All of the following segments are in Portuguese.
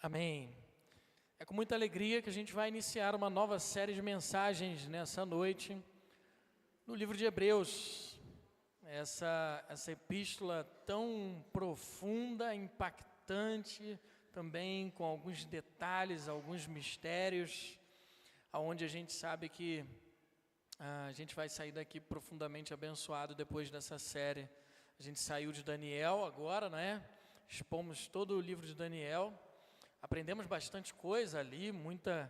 Amém. É com muita alegria que a gente vai iniciar uma nova série de mensagens nessa noite no livro de Hebreus. Essa epístola tão profunda, impactante, também com alguns detalhes, alguns mistérios, aonde a gente sabe que a gente vai sair daqui profundamente abençoado depois dessa série. A gente saiu de Daniel agora, né? Expomos todo o livro de Daniel. Aprendemos bastante coisa ali, muita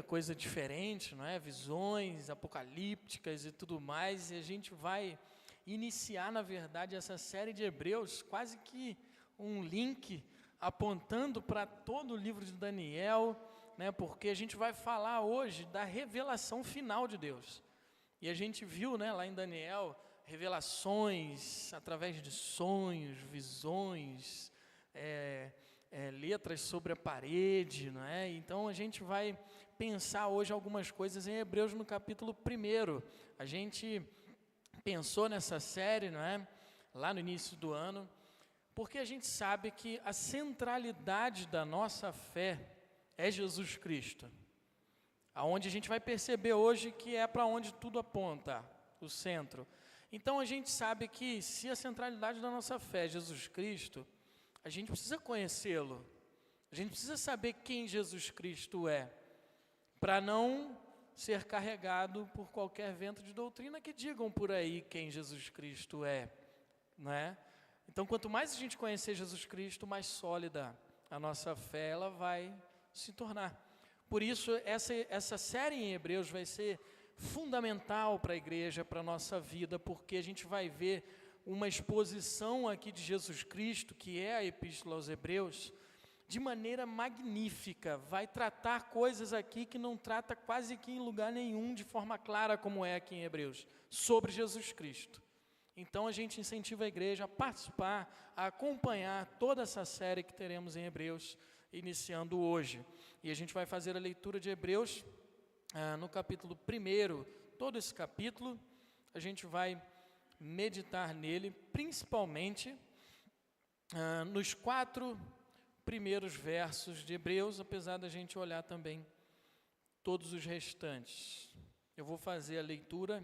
coisa diferente, não é? Visões apocalípticas e tudo mais. E a gente vai iniciar, na verdade, essa série de Hebreus, quase que um link apontando para todo o livro de Daniel, né? Porque a gente vai falar hoje da revelação final de Deus. E a gente viu, né, lá em Daniel, revelações através de sonhos, visões, letras sobre a parede, não é? Então a gente vai pensar hoje algumas coisas em Hebreus no capítulo 1. A gente pensou nessa série, não é? Lá no início do ano, porque a gente sabe que a centralidade da nossa fé é Jesus Cristo. Aonde a gente vai perceber hoje que é para onde tudo aponta, o centro. Então a gente sabe que se a centralidade da nossa fé é Jesus Cristo, a gente precisa conhecê-lo, a gente precisa saber quem Jesus Cristo é, para não ser carregado por qualquer vento de doutrina que digam por aí quem Jesus Cristo é, né? Então, quanto mais a gente conhecer Jesus Cristo, mais sólida a nossa fé ela vai se tornar. Por isso, essa série em Hebreus vai ser fundamental para a igreja, para a nossa vida, porque a gente vai ver uma exposição aqui de Jesus Cristo, que é a Epístola aos Hebreus, de maneira magnífica. Vai tratar coisas aqui que não trata quase que em lugar nenhum, de forma clara como é aqui em Hebreus, sobre Jesus Cristo. Então a gente incentiva a igreja a participar, a acompanhar toda essa série que teremos em Hebreus, iniciando hoje. E a gente vai fazer a leitura de Hebreus no capítulo 1, todo esse capítulo, a gente vai meditar nele, principalmente nos 4 primeiros versos de Hebreus, apesar da gente olhar também todos os restantes. Eu vou fazer a leitura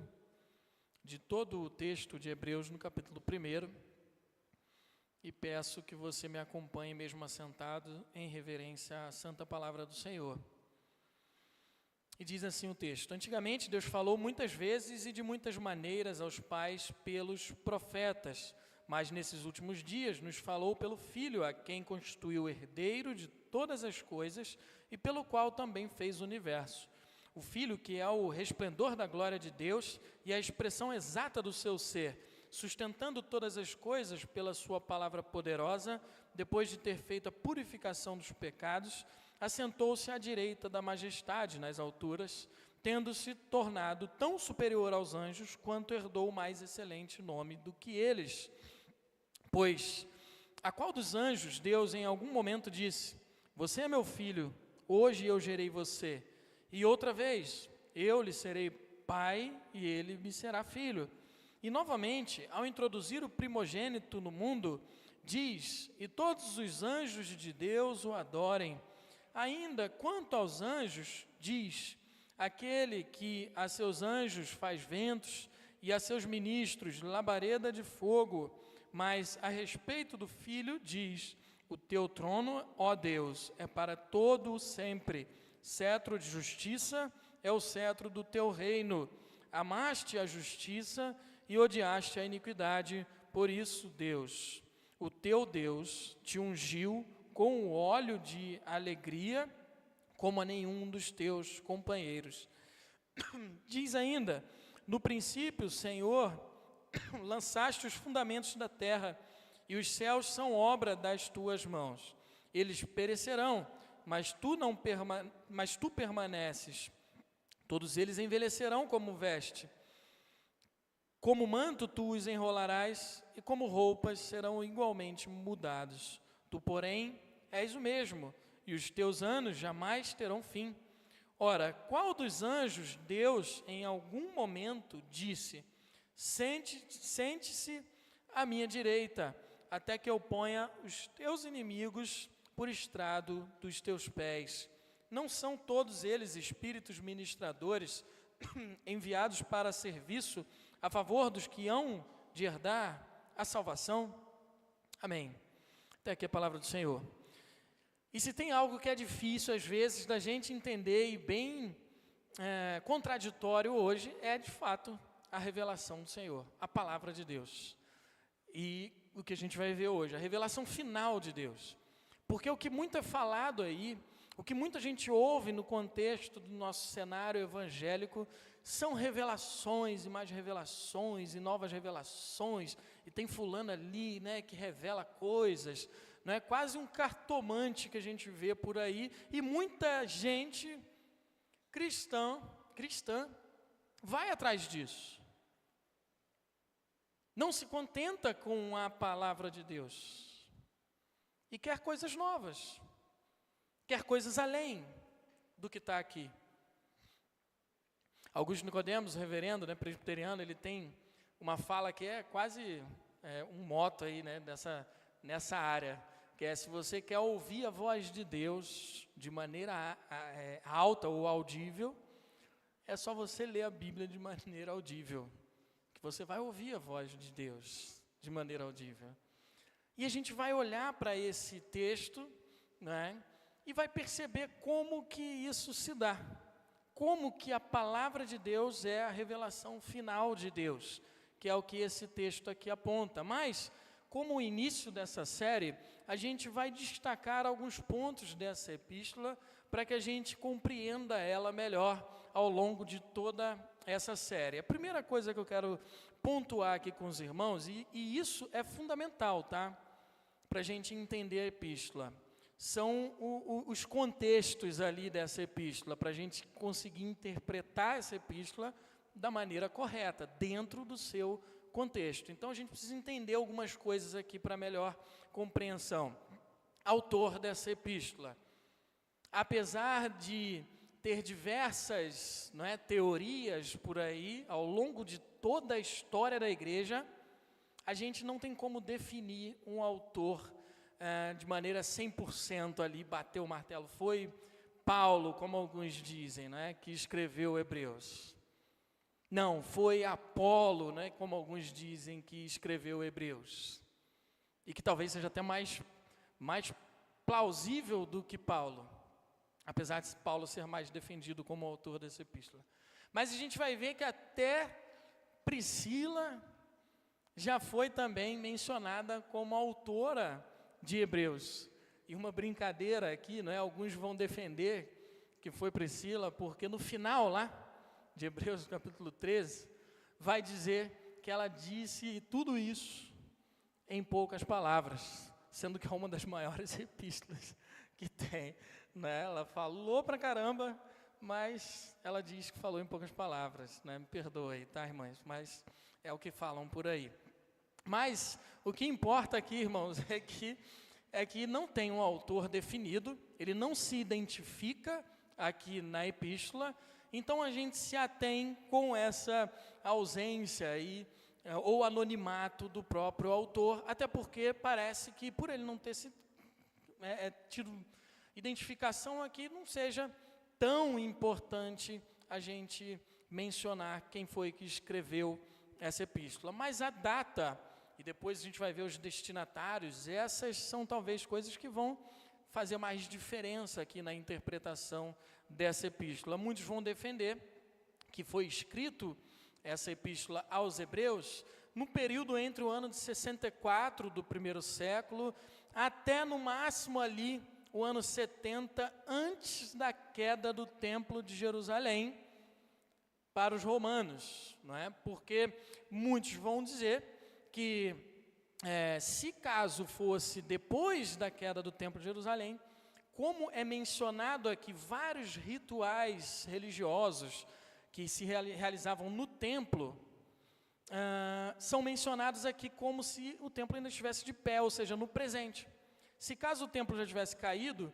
de todo o texto de Hebreus no capítulo 1 e peço que você me acompanhe mesmo assentado em reverência à santa palavra do Senhor. E diz assim o texto: Antigamente Deus falou muitas vezes e de muitas maneiras aos pais pelos profetas, mas nesses últimos dias nos falou pelo Filho, a quem constituiu o herdeiro de todas as coisas e pelo qual também fez o universo. O Filho, que é o resplendor da glória de Deus e a expressão exata do seu ser, sustentando todas as coisas pela sua palavra poderosa, depois de ter feito a purificação dos pecados, assentou-se à direita da majestade nas alturas, tendo-se tornado tão superior aos anjos, quanto herdou o mais excelente nome do que eles. Pois, a qual dos anjos Deus em algum momento disse: Você é meu filho, hoje eu gerei você. E outra vez, eu lhe serei pai e ele me será filho. E novamente, ao introduzir o primogênito no mundo, diz: E todos os anjos de Deus o adorem. Ainda quanto aos anjos, diz: Aquele que a seus anjos faz ventos e a seus ministros labareda de fogo. Mas a respeito do Filho diz: O teu trono, ó Deus, é para todo o sempre. Cetro de justiça é o cetro do teu reino. Amaste a justiça e odiaste a iniquidade. Por isso, Deus, o teu Deus, te ungiu com o óleo de alegria, como a nenhum dos teus companheiros. Diz ainda: No princípio, Senhor, lançaste os fundamentos da terra, e os céus são obra das tuas mãos. Eles perecerão, mas tu permaneces. Todos eles envelhecerão como veste. Como manto tu os enrolarás, e como roupas serão igualmente mudados. Tu, porém, és o mesmo, e os teus anos jamais terão fim. Ora, qual dos anjos Deus em algum momento disse: Sente-se à minha direita, até que eu ponha os teus inimigos por estrado dos teus pés. Não são todos eles espíritos ministradores enviados para serviço a favor dos que hão de herdar a salvação? Amém. Até aqui a palavra do Senhor. E se tem algo que é difícil às vezes da gente entender e bem contraditório hoje, é de fato a revelação do Senhor, a palavra de Deus. E o que a gente vai ver hoje, a revelação final de Deus. Porque o que muito é falado aí, o que muita gente ouve no contexto do nosso cenário evangélico, são revelações e mais revelações e novas revelações, e tem fulano ali, né, que revela coisas, não é quase um cartomante que a gente vê por aí, e muita gente cristã vai atrás disso. Não se contenta com a palavra de Deus e quer coisas novas, quer coisas além do que está aqui. Augusto Nicodemos, reverendo, né, presbiteriano, ele tem uma fala que é quase um moto aí, né, nessa área, que é: se você quer ouvir a voz de Deus de maneira alta ou audível, é só você ler a Bíblia de maneira audível, que você vai ouvir a voz de Deus de maneira audível. E a gente vai olhar para esse texto, né, e vai perceber como que isso se dá, como que a palavra de Deus é a revelação final de Deus, que é o que esse texto aqui aponta. Mas, como o início dessa série, a gente vai destacar alguns pontos dessa epístola para que a gente compreenda ela melhor ao longo de toda essa série. A primeira coisa que eu quero pontuar aqui com os irmãos, e isso é fundamental, tá? Para a gente entender a epístola, são os contextos ali dessa epístola, para a gente conseguir interpretar essa epístola da maneira correta, dentro do seu contexto. Então a gente precisa entender algumas coisas aqui para melhor compreensão. Autor dessa epístola, apesar de ter diversas, não é, teorias por aí, ao longo de toda a história da igreja, a gente não tem como definir um autor de maneira 100% ali, bater o martelo. Foi Paulo, como alguns dizem, né, que escreveu Hebreus. Não, foi Apolo, né, como alguns dizem, que escreveu Hebreus. E que talvez seja até mais plausível do que Paulo, apesar de Paulo ser mais defendido como autor dessa epístola. Mas a gente vai ver que até Priscila já foi também mencionada como autora de Hebreus. E uma brincadeira aqui, não é? Alguns vão defender que foi Priscila, porque no final lá de Hebreus, capítulo 13, vai dizer que ela disse tudo isso em poucas palavras, sendo que é uma das maiores epístolas que tem, né? Ela falou pra caramba, mas ela diz que falou em poucas palavras, né? Me perdoe, tá, irmãs? Mas é o que falam por aí. Mas o que importa aqui, irmãos, é que não tem um autor definido, ele não se identifica aqui na epístola, então a gente se atém com essa ausência aí, ou anonimato do próprio autor, até porque parece que por ele não ter tido identificação aqui, não seja tão importante a gente mencionar quem foi que escreveu essa epístola. Mas a data, e depois a gente vai ver os destinatários, essas são talvez coisas que vão fazer mais diferença aqui na interpretação dessa epístola. Muitos vão defender que foi escrito essa epístola aos Hebreus no período entre o ano de 64 do primeiro século até no máximo ali o ano 70 antes da queda do Templo de Jerusalém para os romanos, não é? Porque muitos vão dizer que se caso fosse depois da queda do Templo de Jerusalém, como é mencionado aqui vários rituais religiosos que se realizavam no templo, são mencionados aqui como se o templo ainda estivesse de pé, ou seja, no presente. Se caso o templo já tivesse caído,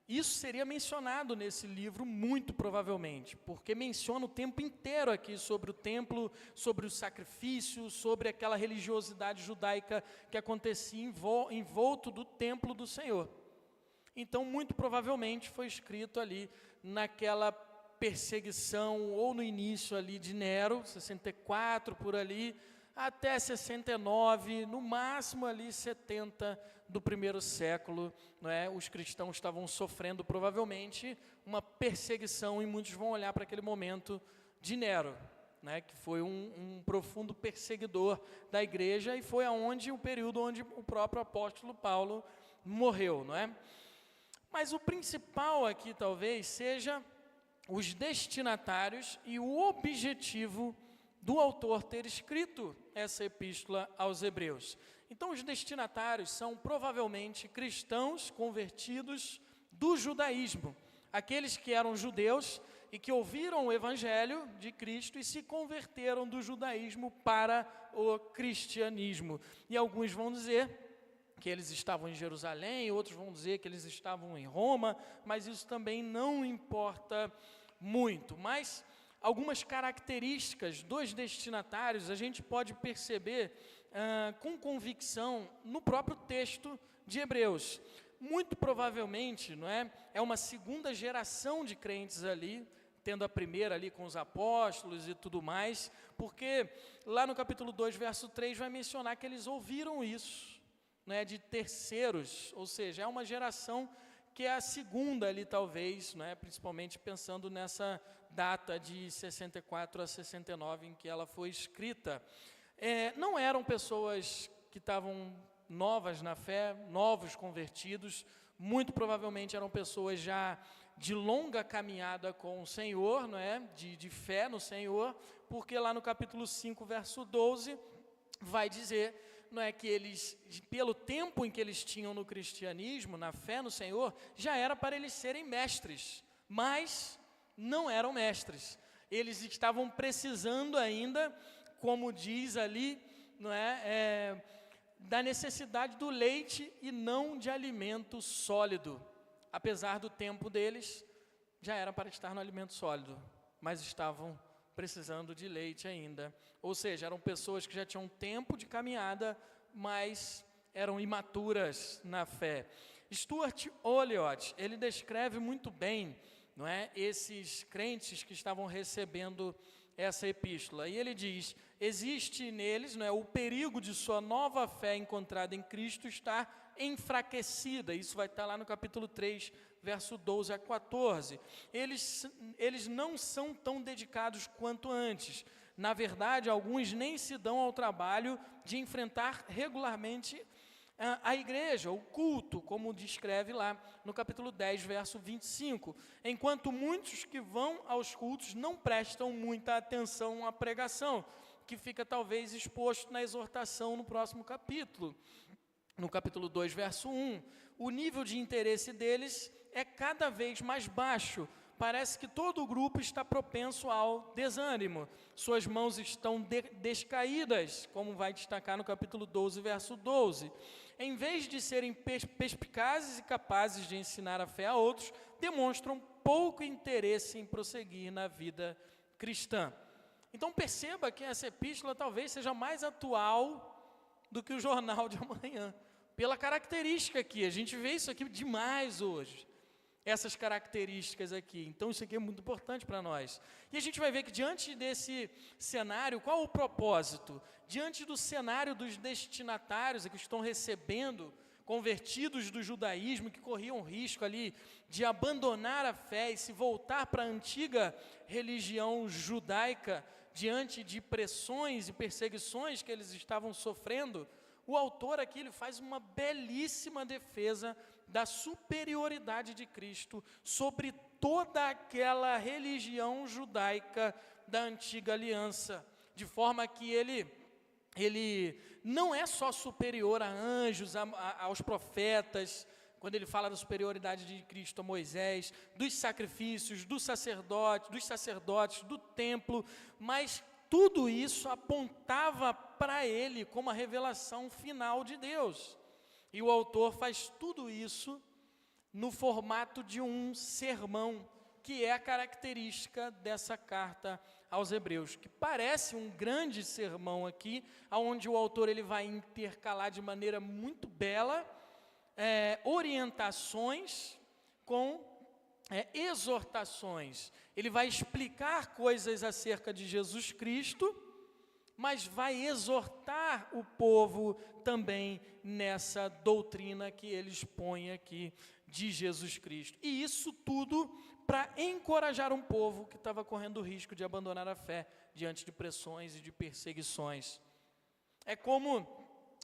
isso seria mencionado nesse livro muito provavelmente, porque menciona o tempo inteiro aqui sobre o templo, sobre o sacrifício, sobre aquela religiosidade judaica que acontecia envolto do templo do Senhor. Então, muito provavelmente foi escrito ali naquela perseguição, ou no início ali de Nero, 64 por ali, até 69, no máximo ali 70 do primeiro século, não é? Os cristãos estavam sofrendo provavelmente uma perseguição, e muitos vão olhar para aquele momento de Nero, né? Que foi um profundo perseguidor da igreja, e foi o período onde o próprio apóstolo Paulo morreu, não é? Mas o principal aqui talvez seja os destinatários e o objetivo do autor ter escrito essa epístola aos Hebreus. Então, os destinatários são provavelmente cristãos convertidos do judaísmo, aqueles que eram judeus e que ouviram o evangelho de Cristo e se converteram do judaísmo para o cristianismo. E alguns vão dizer que eles estavam em Jerusalém, outros vão dizer que eles estavam em Roma, mas isso também não importa muito. Mas algumas características dos destinatários a gente pode perceber com convicção no próprio texto de Hebreus. Muito provavelmente, não é? É uma segunda geração de crentes ali, tendo a primeira ali com os apóstolos e tudo mais, porque lá no capítulo 2, verso 3, vai mencionar que eles ouviram isso, né, de terceiros, ou seja, é uma geração que é a segunda ali talvez, né, principalmente pensando nessa data de 64 a 69 em que ela foi escrita. Não eram pessoas que estavam novas na fé, novos convertidos, muito provavelmente eram pessoas já de longa caminhada com o Senhor, não é? De fé no Senhor, porque lá no capítulo 5, verso 12, vai dizer, não é, que eles, pelo tempo em que eles tinham no cristianismo, na fé no Senhor, já era para eles serem mestres, mas não eram mestres. Eles estavam precisando ainda, como diz ali, não é, da necessidade do leite e não de alimento sólido. Apesar do tempo deles, já era para estar no alimento sólido, mas estavam precisando de leite ainda. Ou seja, eram pessoas que já tinham tempo de caminhada, mas eram imaturas na fé. Stuart Olliott, ele descreve muito bem, não é, esses crentes que estavam recebendo essa epístola. E ele diz, existe neles, não é, o perigo de sua nova fé encontrada em Cristo estar enfraquecida. Isso vai estar lá no capítulo 3, verso 12 a 14. Eles não são tão dedicados quanto antes. Na verdade, alguns nem se dão ao trabalho de enfrentar regularmente a igreja, o culto, como descreve lá no capítulo 10, verso 25. Enquanto muitos que vão aos cultos não prestam muita atenção à pregação, que fica talvez exposto na exortação no próximo capítulo. No capítulo 2, verso 1, o nível de interesse deles é cada vez mais baixo. Parece que todo o grupo está propenso ao desânimo. Suas mãos estão descaídas, como vai destacar no capítulo 12, verso 12. Em vez de serem perspicazes e capazes de ensinar a fé a outros, demonstram pouco interesse em prosseguir na vida cristã. Então perceba que essa epístola talvez seja mais atual do que o jornal de amanhã, pela característica aqui. A gente vê isso aqui demais hoje, essas características aqui. Então isso aqui é muito importante para nós. E a gente vai ver que diante desse cenário, qual o propósito? Diante do cenário dos destinatários que estão recebendo, convertidos do judaísmo, que corriam risco ali de abandonar a fé e se voltar para a antiga religião judaica, diante de pressões e perseguições que eles estavam sofrendo, o autor aqui ele faz uma belíssima defesa da superioridade de Cristo sobre toda aquela religião judaica da antiga aliança, de forma que ele não é só superior a anjos, aos profetas, quando ele fala da superioridade de Cristo a Moisés, dos sacrifícios, dos sacerdotes, do templo, mas tudo isso apontava para ele como a revelação final de Deus. E o autor faz tudo isso no formato de um sermão, que é a característica dessa carta aos Hebreus, que parece um grande sermão aqui, onde o autor ele vai intercalar de maneira muito bela orientações com exortações. Ele vai explicar coisas acerca de Jesus Cristo, mas vai exortar o povo também nessa doutrina que ele expõe aqui de Jesus Cristo. E isso tudo para encorajar um povo que estava correndo o risco de abandonar a fé diante de pressões e de perseguições. É como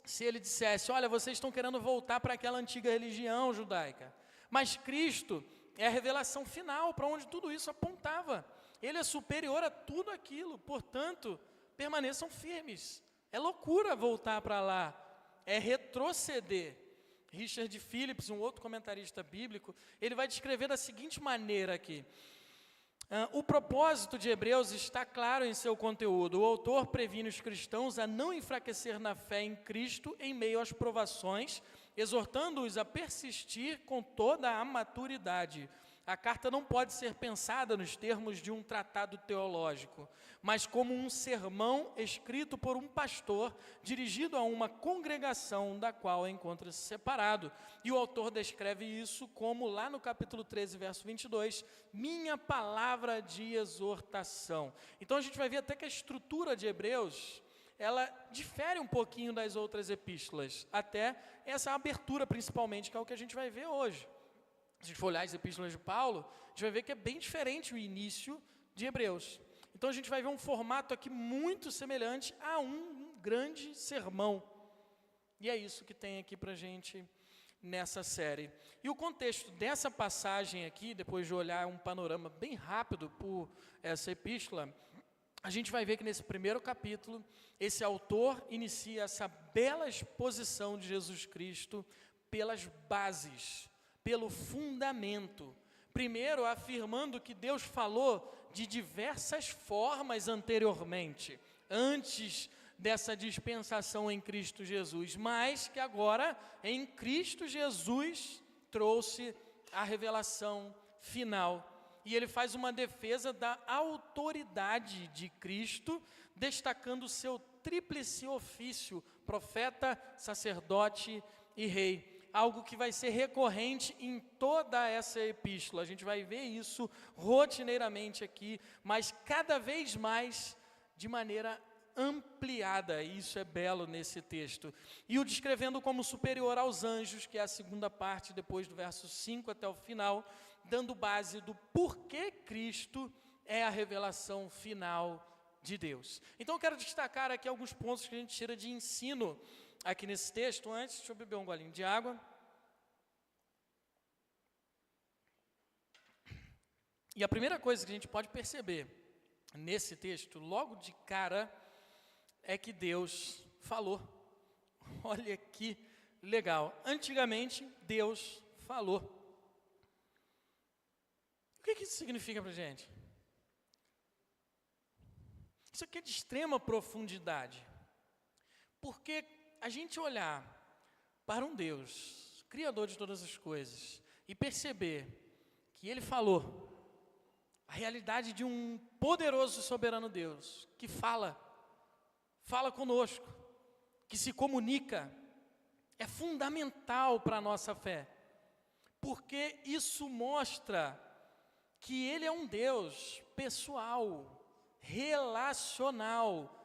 se ele dissesse: olha, vocês estão querendo voltar para aquela antiga religião judaica, mas Cristo é a revelação final para onde tudo isso apontava. Ele é superior a tudo aquilo, portanto, permaneçam firmes. É loucura voltar para lá, é retroceder. Richard Phillips, um outro comentarista bíblico, ele vai descrever da seguinte maneira aqui: o propósito de Hebreus está claro em seu conteúdo. O autor previne os cristãos a não enfraquecer na fé em Cristo em meio às provações, exortando-os a persistir com toda a maturidade. A carta não pode ser pensada nos termos de um tratado teológico, mas como um sermão escrito por um pastor, dirigido a uma congregação da qual encontra-se separado. E o autor descreve isso como, lá no capítulo 13, verso 22, minha palavra de exortação. Então a gente vai ver até que a estrutura de Hebreus, ela difere um pouquinho das outras epístolas, até essa abertura principalmente, que é o que a gente vai ver hoje. Se a gente for olhar as epístolas de Paulo, a gente vai ver que é bem diferente o início de Hebreus. Então a gente vai ver um formato aqui muito semelhante a um grande sermão. E é isso que tem aqui para a gente nessa série. E o contexto dessa passagem aqui, depois de olhar um panorama bem rápido por essa epístola, a gente vai ver que nesse primeiro capítulo, esse autor inicia essa bela exposição de Jesus Cristo pelas bases, pelo fundamento. Primeiro, afirmando que Deus falou de diversas formas anteriormente, antes dessa dispensação em Cristo Jesus, mas que agora, em Cristo Jesus, trouxe a revelação final. E ele faz uma defesa da autoridade de Cristo, destacando o seu tríplice ofício: profeta, sacerdote e rei. Algo que vai ser recorrente em toda essa epístola. A gente vai ver isso rotineiramente aqui, mas cada vez mais de maneira ampliada. E isso é belo nesse texto. E o descrevendo como superior aos anjos, que é a segunda parte, depois do verso 5 até o final, dando base do porquê Cristo é a revelação final de Deus. Então eu quero destacar aqui alguns pontos que a gente tira de ensino aqui nesse texto. Antes, deixa eu beber um golinho de água. E a primeira coisa que a gente pode perceber nesse texto, logo de cara, é que Deus falou. Olha que legal. Antigamente, Deus falou. O que isso significa para a gente? Isso aqui é de extrema profundidade. Porque a gente olhar para um Deus, Criador de todas as coisas, e perceber que Ele falou, a realidade de um poderoso e soberano Deus, que fala conosco, que se comunica, é fundamental para a nossa fé, porque isso mostra que Ele é um Deus pessoal, relacional.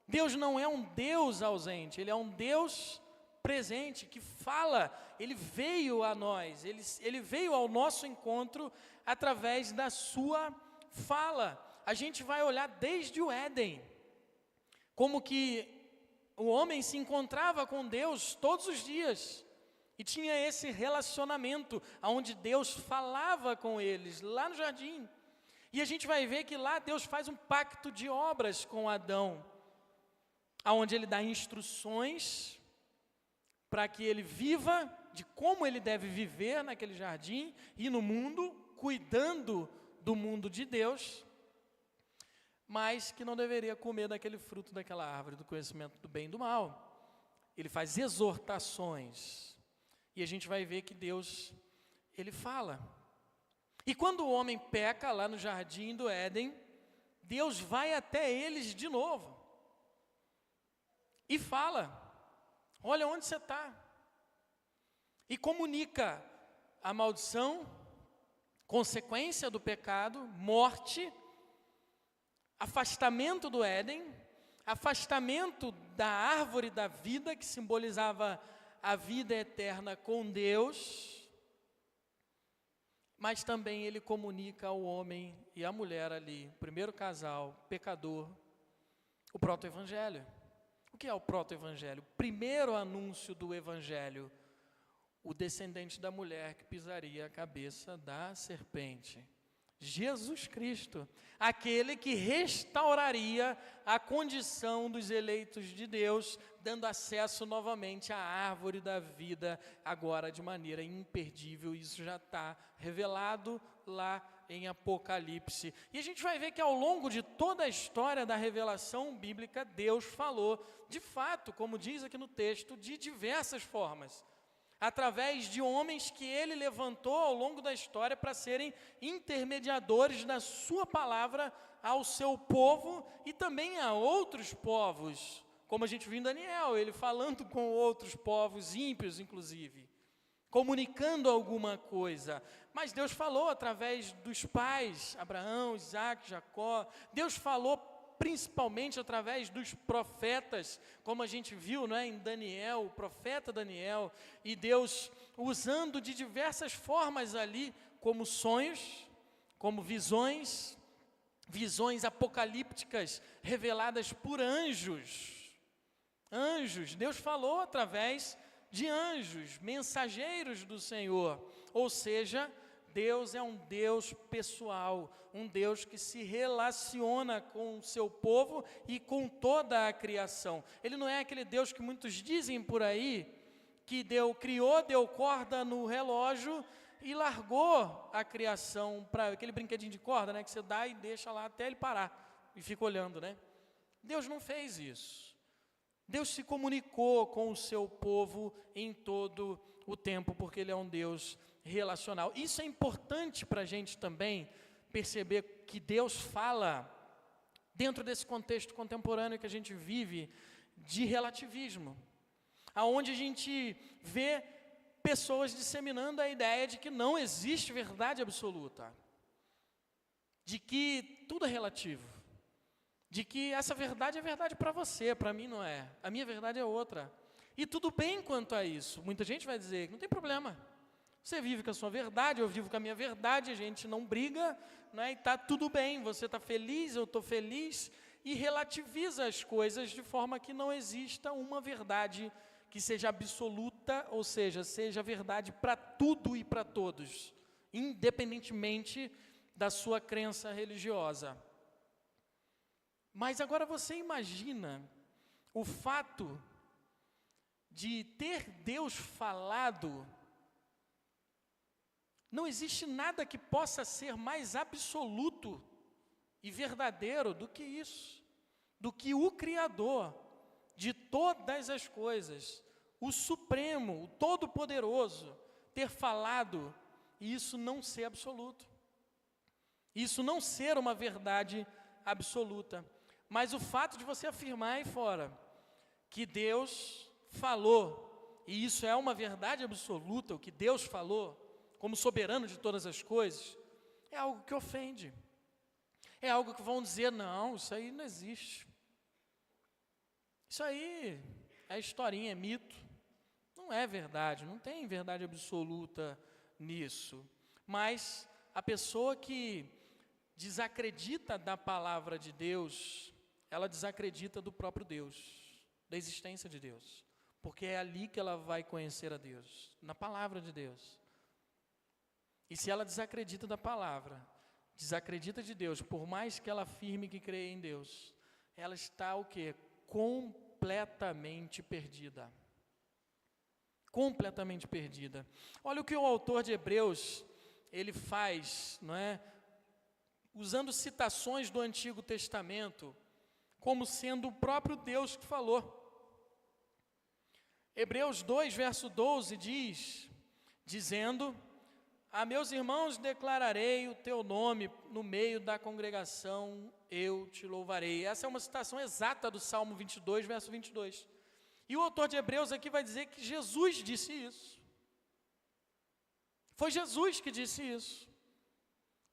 Deus não é um Deus ausente, Ele é um Deus presente, que fala. Ele veio a nós, ele veio ao nosso encontro através da sua fala. A gente vai olhar desde o Éden, como que o homem se encontrava com Deus todos os dias, e tinha esse relacionamento, onde Deus falava com eles, lá no jardim. E a gente vai ver que lá Deus faz um pacto de obras com Adão, onde ele dá instruções para que ele viva de como ele deve viver naquele jardim e no mundo, cuidando do mundo de Deus, mas que não deveria comer daquele fruto daquela árvore do conhecimento do bem e do mal. Ele faz exortações, e a gente vai ver que Deus, Ele fala. E quando o homem peca lá no jardim do Éden, Deus vai até eles de novo e fala: olha onde você está. e comunica a maldição, consequência do pecado, morte, afastamento do Éden, afastamento da árvore da vida, que simbolizava a vida eterna com Deus, mas também ele comunica ao homem e à mulher ali, o primeiro casal, pecador, o proto-evangelho. O que é o proto-evangelho? O primeiro anúncio do evangelho, o descendente da mulher que pisaria a cabeça da serpente. Jesus Cristo, aquele que restauraria a condição dos eleitos de Deus, dando acesso novamente à árvore da vida, agora de maneira imperdível. Isso já está revelado lá em Apocalipse. E a gente vai ver que ao longo de toda a história da revelação bíblica, Deus falou, de fato, como diz aqui no texto, de diversas formas, através de homens que ele levantou ao longo da história para serem intermediadores da sua palavra ao seu povo e também a outros povos, como a gente viu em Daniel, ele falando com outros povos ímpios, inclusive, comunicando alguma coisa. Mas Deus falou através dos pais, Abraão, Isaac, Jacó. Deus falou principalmente através dos profetas, como a gente viu, não é, em Daniel, o profeta Daniel, e Deus usando de diversas formas ali, como sonhos, como visões apocalípticas reveladas por anjos. Deus falou através de anjos, mensageiros do Senhor, ou seja, Deus é um Deus pessoal, um Deus que se relaciona com o seu povo e com toda a criação. Ele não é aquele Deus que muitos dizem por aí, que criou, deu corda no relógio e largou a criação para aquele brinquedinho de corda, né, que você dá e deixa lá até ele parar e fica olhando, né? Deus não fez isso. Deus se comunicou com o seu povo em todo o tempo, porque Ele é um Deus relacional. Isso é importante para a gente também perceber que Deus fala dentro desse contexto contemporâneo que a gente vive de relativismo, aonde a gente vê pessoas disseminando a ideia de que não existe verdade absoluta, de que tudo é relativo, de que essa verdade é verdade para você, para mim não é, a minha verdade é outra, e tudo bem quanto a isso. Muita gente vai dizer, não tem problema, você vive com a sua verdade, eu vivo com a minha verdade, a gente não briga, né, e está tudo bem, você está feliz, eu estou feliz, e relativiza as coisas de forma que não exista uma verdade que seja absoluta, ou seja verdade para tudo e para todos, independentemente da sua crença religiosa. Mas agora você imagina o fato de ter Deus falado. Não existe nada que possa ser mais absoluto e verdadeiro do que isso, do que o Criador de todas as coisas, o Supremo, o Todo-Poderoso, ter falado e isso não ser absoluto, isso não ser uma verdade absoluta. Mas o fato de você afirmar aí fora que Deus falou, e isso é uma verdade absoluta, o que Deus falou, como soberano de todas as coisas, é algo que ofende. É algo que vão dizer, não, isso aí não existe. Isso aí é historinha, é mito. Não é verdade, não tem verdade absoluta nisso. Mas a pessoa que desacredita da palavra de Deus, ela desacredita do próprio Deus, da existência de Deus. Porque é ali que ela vai conhecer a Deus, na palavra de Deus. E se ela desacredita da palavra, desacredita de Deus, por mais que ela afirme que crê em Deus, ela está o quê? Completamente perdida. Completamente perdida. Olha o que o autor de Hebreus, ele faz, não é? Usando citações do Antigo Testamento, como sendo o próprio Deus que falou. Hebreus 2, verso 12 diz, dizendo: a meus irmãos declararei o teu nome, no meio da congregação eu te louvarei. Essa é uma citação exata do Salmo 22, verso 22. E o autor de Hebreus aqui vai dizer que Jesus disse isso. Foi Jesus que disse isso.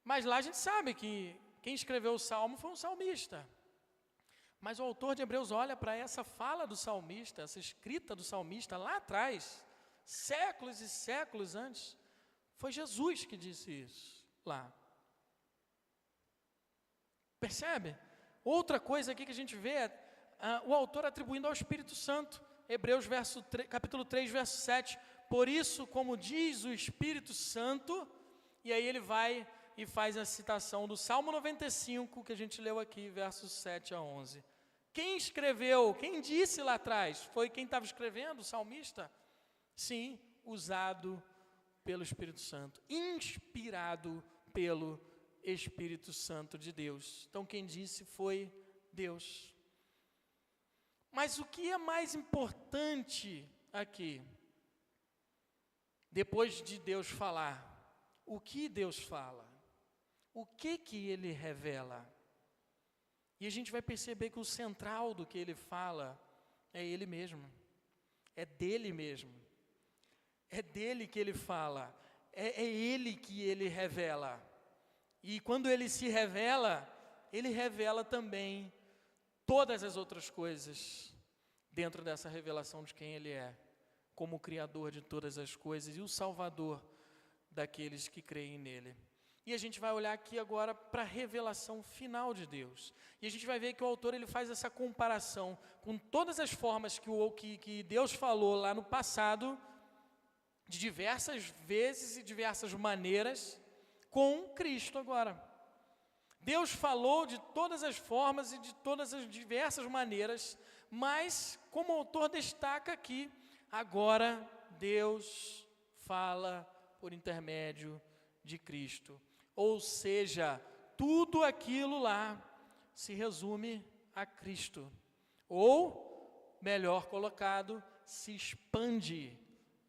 Mas lá a gente sabe que quem escreveu o Salmo foi um salmista. Mas o autor de Hebreus olha para essa fala do salmista, essa escrita do salmista lá atrás, séculos e séculos antes, foi Jesus que disse isso lá. Percebe? Outra coisa aqui que a gente vê é o autor atribuindo ao Espírito Santo. Hebreus capítulo 3, verso 7. Por isso, como diz o Espírito Santo, e aí ele vai e faz a citação do Salmo 95, que a gente leu aqui, versos 7 a 11. Quem escreveu, quem disse lá atrás? Foi quem estava escrevendo, o salmista? Sim, usado pelo Espírito Santo, inspirado pelo Espírito Santo de Deus. Então quem disse foi Deus. Mas o que é mais importante aqui? Depois de Deus falar, o que Deus fala? O que ele revela? E a gente vai perceber que o central do que ele fala é ele mesmo. É dele mesmo. É dele que ele fala. É ele que ele revela. E quando ele se revela, ele revela também todas as outras coisas dentro dessa revelação de quem ele é, como o Criador de todas as coisas e o Salvador daqueles que creem nele. E a gente vai olhar aqui agora para a revelação final de Deus. E a gente vai ver que o autor ele faz essa comparação com todas as formas que Deus falou lá no passado, de diversas vezes e diversas maneiras, com Cristo agora. Deus falou de todas as formas e de todas as diversas maneiras, mas, como o autor destaca aqui, agora Deus fala por intermédio de Cristo. Ou seja, tudo aquilo lá se resume a Cristo. Ou, melhor colocado, se expande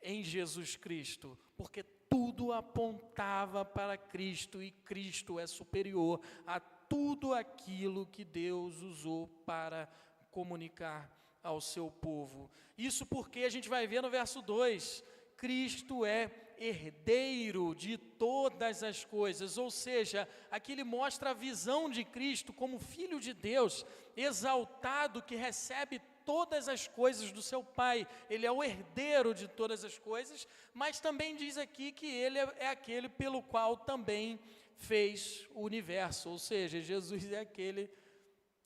em Jesus Cristo, porque tudo apontava para Cristo e Cristo é superior a tudo aquilo que Deus usou para comunicar ao seu povo. Isso porque a gente vai ver no verso 2, Cristo é herdeiro de todas as coisas, ou seja, aqui ele mostra a visão de Cristo como Filho de Deus, exaltado, que recebe todas as coisas do seu Pai. Ele é o herdeiro de todas as coisas, mas também diz aqui que ele é aquele pelo qual também fez o universo, ou seja, Jesus é aquele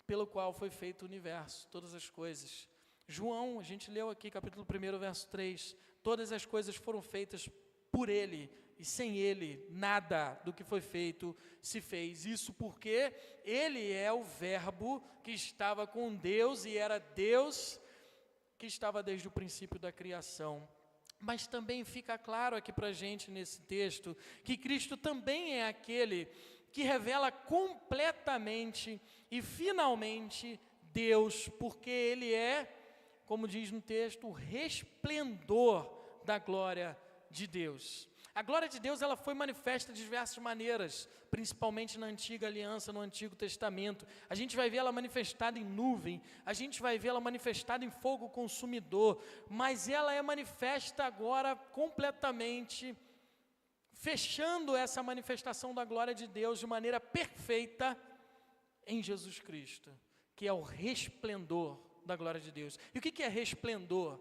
pelo qual foi feito o universo, todas as coisas. João, a gente leu aqui, capítulo 1, verso 3, todas as coisas foram feitas por ele, e sem ele, nada do que foi feito se fez. Isso porque ele é o verbo que estava com Deus, e era Deus que estava desde o princípio da criação. Mas também fica claro aqui para a gente nesse texto, que Cristo também é aquele que revela completamente e finalmente Deus, porque ele é, como diz no texto, o resplendor da glória de Deus. A glória de Deus ela foi manifesta de diversas maneiras, principalmente na antiga aliança, no Antigo Testamento. A gente vai ver ela manifestada em nuvem, a gente vai ver ela manifestada em fogo consumidor, mas ela é manifesta agora completamente, fechando essa manifestação da glória de Deus de maneira perfeita em Jesus Cristo, que é o resplendor da glória de Deus. E o que é resplendor?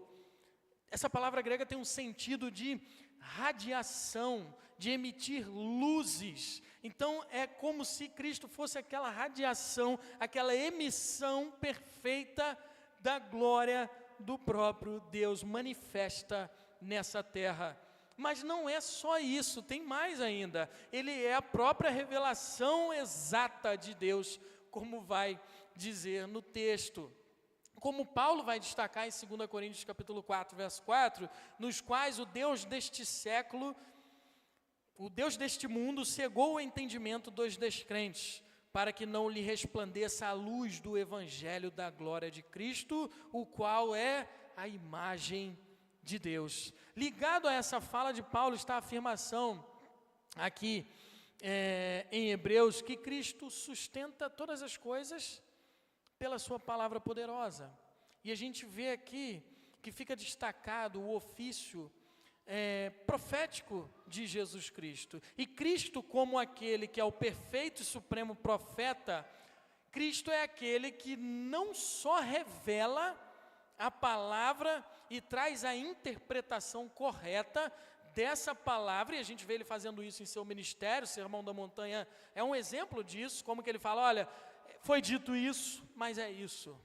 Essa palavra grega tem um sentido de radiação, de emitir luzes. Então é como se Cristo fosse aquela radiação, aquela emissão perfeita da glória do próprio Deus manifesta nessa terra. Mas não é só isso, tem mais ainda. Ele é a própria revelação exata de Deus, como vai dizer no texto. Como Paulo vai destacar em 2 Coríntios capítulo 4, verso 4, nos quais o Deus deste século, o Deus deste mundo, cegou o entendimento dos descrentes, para que não lhe resplandeça a luz do evangelho da glória de Cristo, o qual é a imagem de Deus. Ligado a essa fala de Paulo está a afirmação aqui em Hebreus, que Cristo sustenta todas as coisas pela sua palavra poderosa. E a gente vê aqui que fica destacado o ofício profético de Jesus Cristo. E Cristo, como aquele que é o perfeito e supremo profeta, Cristo é aquele que não só revela a palavra e traz a interpretação correta dessa palavra, e a gente vê ele fazendo isso em seu ministério. O Sermão da Montanha é um exemplo disso, como que ele fala, olha, foi dito isso, mas é isso.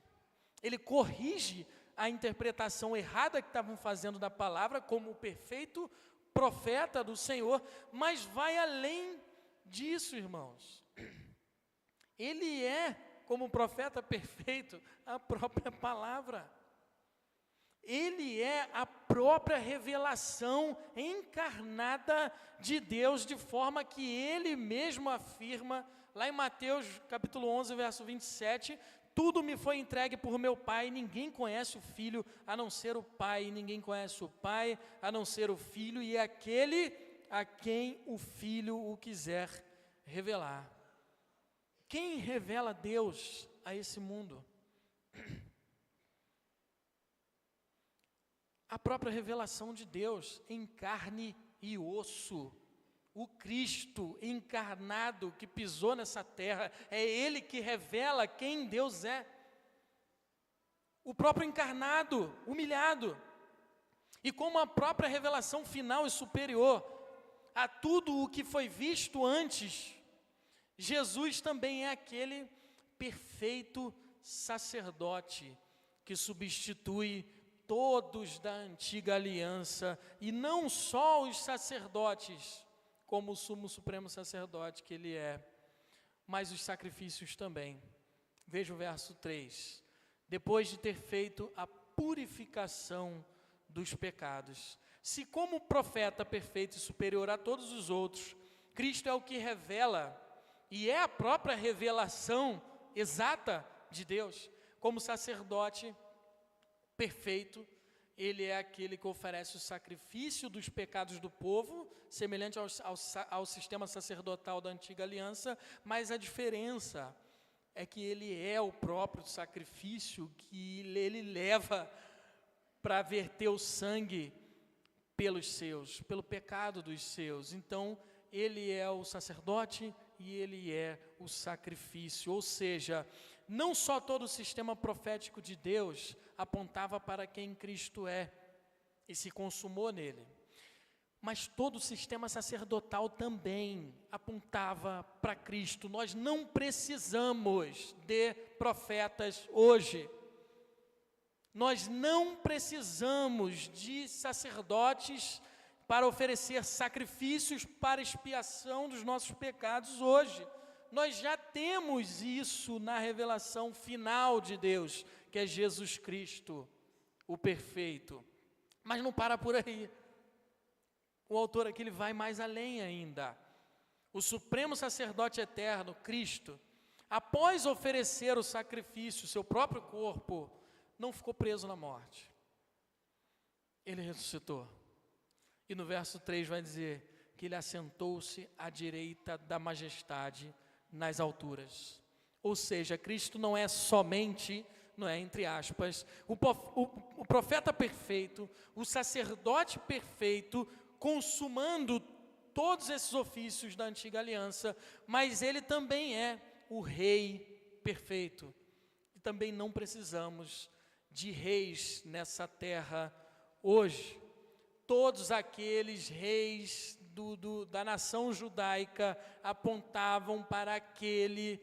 Ele corrige a interpretação errada que estavam fazendo da palavra, como o perfeito profeta do Senhor, mas vai além disso, irmãos. Ele é, como profeta perfeito, a própria palavra. Ele é a própria revelação encarnada de Deus, de forma que Ele mesmo afirma, lá em Mateus capítulo 11, verso 27, tudo me foi entregue por meu Pai, ninguém conhece o Filho a não ser o Pai, ninguém conhece o Pai a não ser o Filho, e é aquele a quem o Filho o quiser revelar. Quem revela Deus a esse mundo? A própria revelação de Deus em carne e osso. O Cristo encarnado que pisou nessa terra, é Ele que revela quem Deus é. O próprio encarnado, humilhado. E como a própria revelação final e superior a tudo o que foi visto antes, Jesus também é aquele perfeito sacerdote que substitui todos da antiga aliança, e não só os sacerdotes, como o sumo supremo sacerdote que ele é, mas os sacrifícios também. Veja o verso 3. Depois de ter feito a purificação dos pecados. Se como profeta perfeito e superior a todos os outros, Cristo é o que revela, e é a própria revelação exata de Deus, como sacerdote perfeito, ele é aquele que oferece o sacrifício dos pecados do povo, semelhante ao sistema sacerdotal da antiga aliança, mas a diferença é que ele é o próprio sacrifício que ele leva para verter o sangue pelos seus, pelo pecado dos seus. Então, ele é o sacerdote e ele é o sacrifício, ou seja, não só todo o sistema profético de Deus apontava para quem Cristo é e se consumou nele, mas todo o sistema sacerdotal também apontava para Cristo. Nós não precisamos de profetas hoje, nós não precisamos de sacerdotes para oferecer sacrifícios para expiação dos nossos pecados hoje. Nós já temos isso na revelação final de Deus, que é Jesus Cristo, o perfeito. Mas não para por aí. O autor aqui ele vai mais além ainda. O supremo sacerdote eterno, Cristo, após oferecer o sacrifício, seu próprio corpo, não ficou preso na morte. Ele ressuscitou. E no verso 3 vai dizer que ele assentou-se à direita da majestade nas alturas. Ou seja, Cristo não é somente, não é entre aspas, o profeta perfeito, o sacerdote perfeito, consumando todos esses ofícios da antiga aliança, mas ele também é o rei perfeito. E também não precisamos de reis nessa terra hoje. Todos aqueles reis da nação judaica apontavam para aquele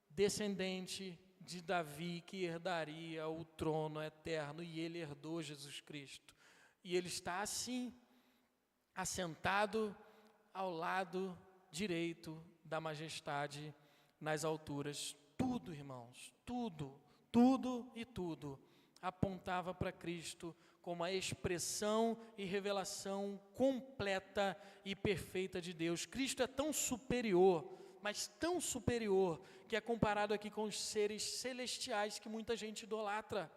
descendente de Davi que herdaria o trono eterno, e ele herdou Jesus Cristo. E ele está assim, assentado ao lado direito da majestade nas alturas. Tudo, irmãos, tudo apontava para Cristo como a expressão e revelação completa e perfeita de Deus. Cristo é tão superior, mas tão superior, que é comparado aqui com os seres celestiais que muita gente idolatra.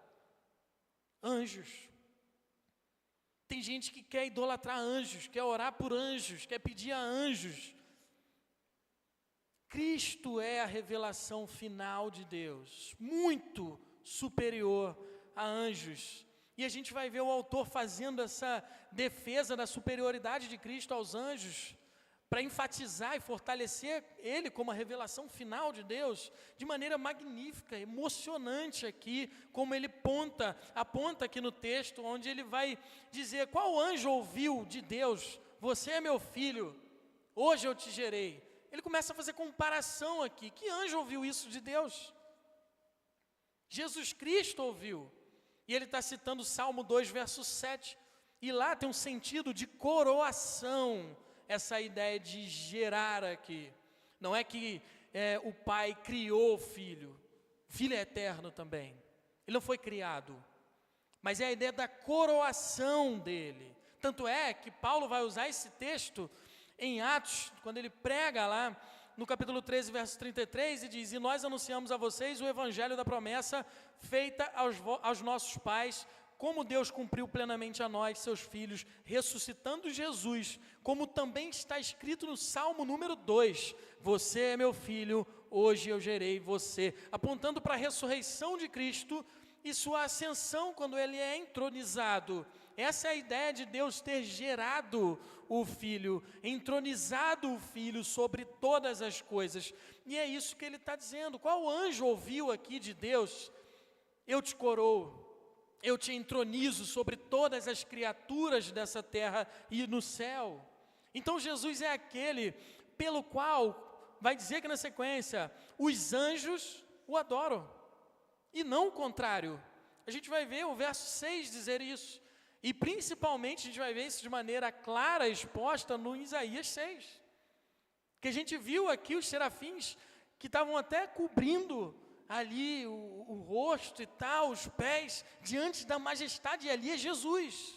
Anjos. Tem gente que quer idolatrar anjos, quer orar por anjos, quer pedir a anjos. Cristo é a revelação final de Deus, muito superior a anjos. E a gente vai ver o autor fazendo essa defesa da superioridade de Cristo aos anjos, para enfatizar e fortalecer ele como a revelação final de Deus, de maneira magnífica, emocionante aqui, como ele aponta aqui no texto, onde ele vai dizer, qual anjo ouviu de Deus, você é meu filho, hoje eu te gerei. Ele começa a fazer comparação aqui, que anjo ouviu isso de Deus? Jesus Cristo ouviu, e ele está citando o Salmo 2, verso 7, e lá tem um sentido de coroação, essa ideia de gerar aqui. Não é que o pai criou o filho é eterno também, ele não foi criado, mas é a ideia da coroação dele. Tanto é que Paulo vai usar esse texto em Atos, quando ele prega lá, no capítulo 13, verso 33, e diz, e nós anunciamos a vocês o evangelho da promessa feita aos nossos pais, como Deus cumpriu plenamente a nós, seus filhos, ressuscitando Jesus, como também está escrito no Salmo número 2, você é meu filho, hoje eu gerei você, apontando para a ressurreição de Cristo e sua ascensão quando ele é entronizado. Essa é a ideia de Deus ter gerado o Filho, entronizado o Filho sobre todas as coisas. E é isso que ele está dizendo. Qual anjo ouviu aqui de Deus? Eu te coroo, eu te entronizo sobre todas as criaturas dessa terra e no céu. Então Jesus é aquele pelo qual, vai dizer que na sequência, os anjos o adoram, e não o contrário. A gente vai ver o verso 6 dizer isso. E principalmente a gente vai ver isso de maneira clara, exposta no Isaías 6. Que a gente viu aqui os serafins que estavam até cobrindo ali o rosto e tal, os pés, diante da majestade, e ali é Jesus.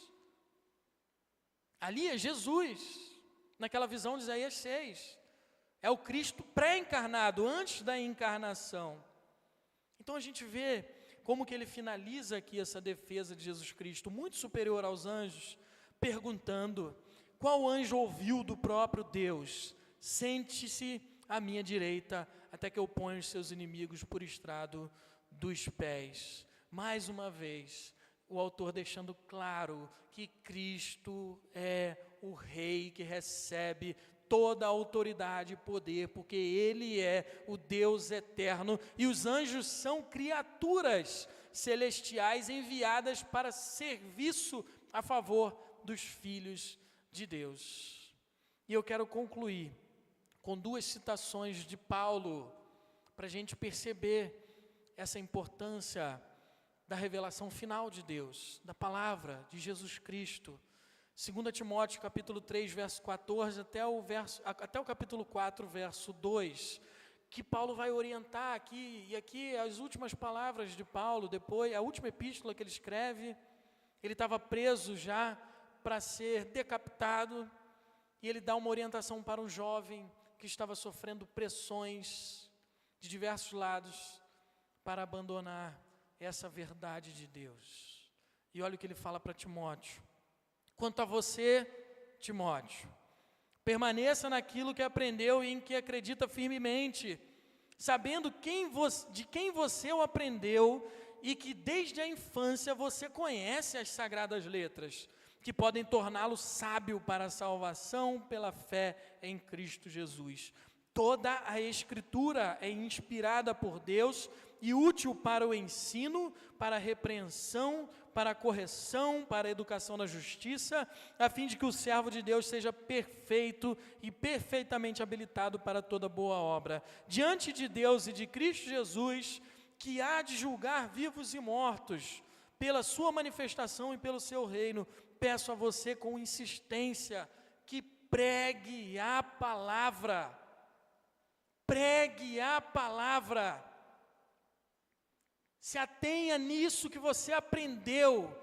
Ali é Jesus, naquela visão de Isaías 6. É o Cristo pré-encarnado, antes da encarnação. Então a gente vê como que ele finaliza aqui essa defesa de Jesus Cristo, muito superior aos anjos, perguntando, qual anjo ouviu do próprio Deus? Sente-se à minha direita, até que eu ponha os seus inimigos por estrado dos pés. Mais uma vez, o autor deixando claro que Cristo é o Rei que recebe toda a autoridade e poder, porque Ele é o Deus eterno, e os anjos são criaturas celestiais enviadas para serviço a favor dos filhos de Deus. E eu quero concluir com duas citações de Paulo, para a gente perceber essa importância da revelação final de Deus, da palavra de Jesus Cristo. 2 Timóteo capítulo 3, verso 14, até o capítulo 4, verso 2, que Paulo vai orientar aqui, e aqui as últimas palavras de Paulo, depois, a última epístola que ele escreve, ele estava preso já para ser decapitado, e ele dá uma orientação para um jovem que estava sofrendo pressões de diversos lados para abandonar essa verdade de Deus. E olha o que ele fala para Timóteo. Quanto a você, Timóteo, permaneça naquilo que aprendeu e em que acredita firmemente, sabendo de quem você o aprendeu e que desde a infância você conhece as sagradas letras, que podem torná-lo sábio para a salvação pela fé em Cristo Jesus. Toda a Escritura é inspirada por Deus e útil para o ensino, para a repreensão, para a correção, para a educação na justiça, a fim de que o servo de Deus seja perfeito e perfeitamente habilitado para toda boa obra. Diante de Deus e de Cristo Jesus, que há de julgar vivos e mortos, pela sua manifestação e pelo seu reino, peço a você com insistência que pregue a palavra. Pregue a palavra. Se atenha nisso que você aprendeu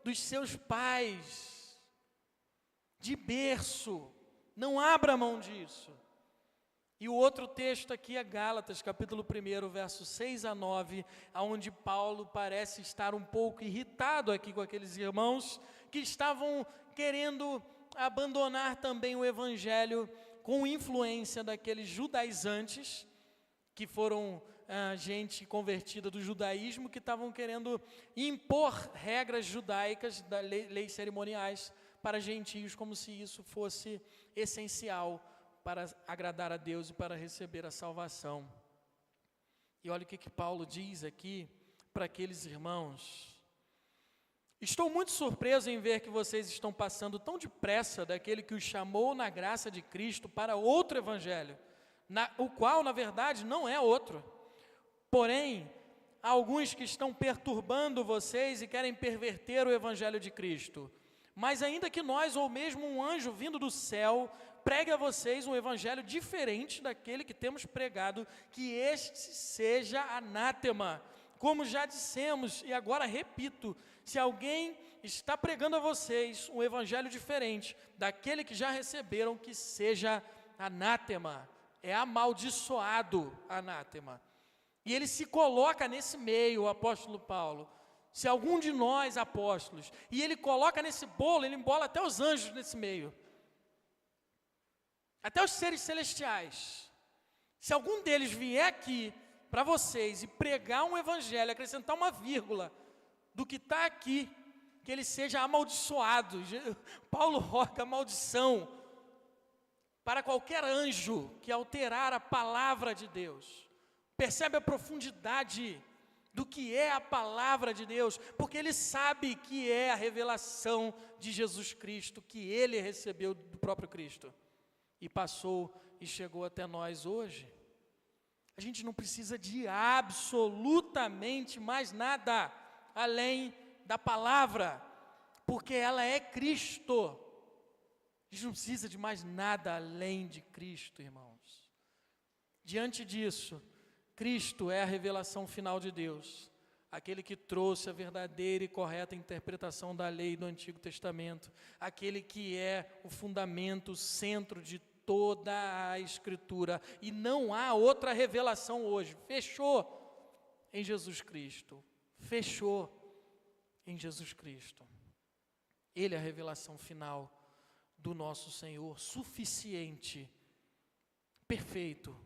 dos seus pais, de berço, não abra mão disso. E o outro texto aqui é Gálatas, capítulo 1, versos 6 a 9, onde Paulo parece estar um pouco irritado aqui com aqueles irmãos que estavam querendo abandonar também o evangelho com influência daqueles judaizantes, que foram gente convertida do judaísmo, que estavam querendo impor regras judaicas, leis cerimoniais, para gentios, como se isso fosse essencial para agradar a Deus e para receber a salvação. E olha o que Paulo diz aqui para aqueles irmãos. Estou muito surpreso em ver que vocês estão passando tão depressa daquele que os chamou na graça de Cristo para outro evangelho, o qual, na verdade, não é outro. Porém, há alguns que estão perturbando vocês e querem perverter o evangelho de Cristo. Mas ainda que nós, ou mesmo um anjo vindo do céu, pregue a vocês um evangelho diferente daquele que temos pregado, que este seja anátema. Como já dissemos, e agora repito, se alguém está pregando a vocês um evangelho diferente daquele que já receberam, que seja anátema, é amaldiçoado, anátema. E ele se coloca nesse meio, o apóstolo Paulo. Se algum de nós, apóstolos, e ele coloca nesse bolo, ele embola até os anjos nesse meio, até os seres celestiais. Se algum deles vier aqui para vocês e pregar um evangelho, acrescentar uma vírgula do que está aqui, que ele seja amaldiçoado. Paulo roga a maldição para qualquer anjo que alterar a palavra de Deus. Percebe a profundidade do que é a palavra de Deus, porque ele sabe que é a revelação de Jesus Cristo, que ele recebeu do próprio Cristo, e passou e chegou até nós hoje. A gente não precisa de absolutamente mais nada além da palavra, porque ela é Cristo. A gente não precisa de mais nada além de Cristo, irmãos. Diante disso, Cristo é a revelação final de Deus, aquele que trouxe a verdadeira e correta interpretação da lei do Antigo Testamento, aquele que é o fundamento, o centro de toda a Escritura, e não há outra revelação hoje. Fechou em Jesus Cristo, fechou em Jesus Cristo. Ele é a revelação final do nosso Senhor, suficiente, perfeito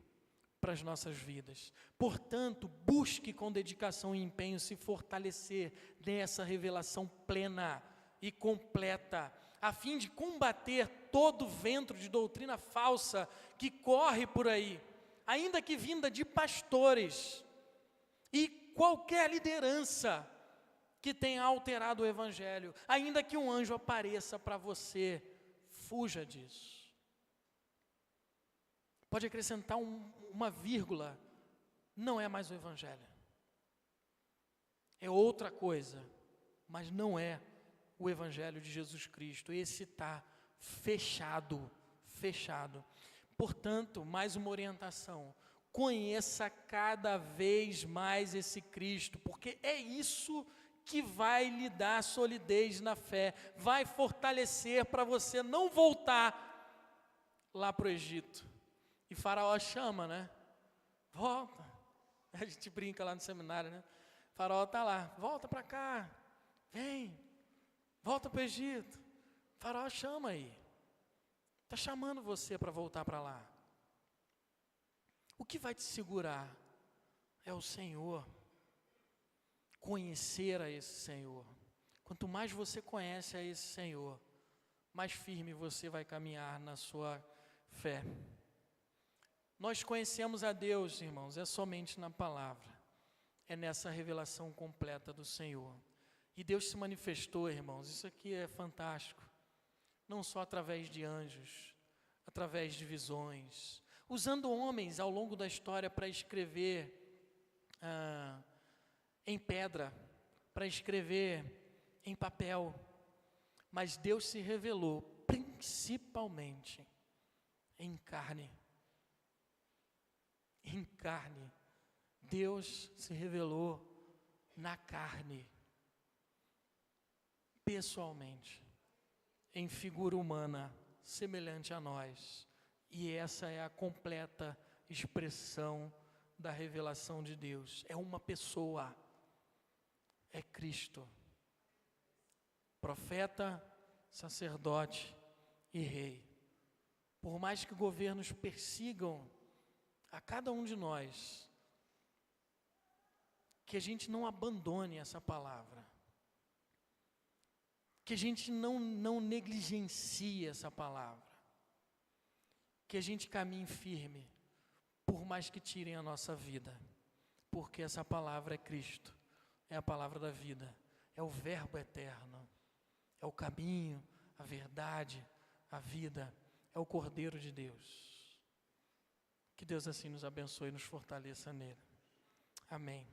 para as nossas vidas. Portanto, busque com dedicação e empenho se fortalecer nessa revelação plena e completa, a fim de combater todo vento de doutrina falsa que corre por aí, ainda que vinda de pastores e qualquer liderança que tenha alterado o evangelho, ainda que um anjo apareça para você, fuja disso. Pode acrescentar uma vírgula, não é mais o evangelho. É outra coisa, mas não é o evangelho de Jesus Cristo. Esse está fechado. Portanto, mais uma orientação: conheça cada vez mais esse Cristo, porque é isso que vai lhe dar solidez na fé, vai fortalecer para você não voltar lá para o Egito. E Faraó chama, né? Volta. A gente brinca lá no seminário, né? Faraó está lá, volta para cá, vem, volta para o Egito. Faraó chama aí, está chamando você para voltar para lá. O que vai te segurar é o Senhor, conhecer a esse Senhor. Quanto mais você conhece a esse Senhor, mais firme você vai caminhar na sua fé. Nós conhecemos a Deus, irmãos, é somente na palavra, é nessa revelação completa do Senhor. E Deus se manifestou, irmãos, isso aqui é fantástico, não só através de anjos, através de visões, usando homens ao longo da história para escrever em pedra, para escrever em papel, mas Deus se revelou principalmente em carne. Em carne, Deus se revelou na carne, pessoalmente, em figura humana, semelhante a nós, e essa é a completa expressão da revelação de Deus. É uma pessoa, é Cristo, profeta, sacerdote e rei. Por mais que governos persigam a cada um de nós, que a gente não abandone essa palavra, que a gente não negligencie essa palavra, que a gente caminhe firme, por mais que tirem a nossa vida, porque essa palavra é Cristo, é a palavra da vida, é o Verbo eterno, é o caminho, a verdade, a vida, é o Cordeiro de Deus. Que Deus assim nos abençoe e nos fortaleça nele. Amém.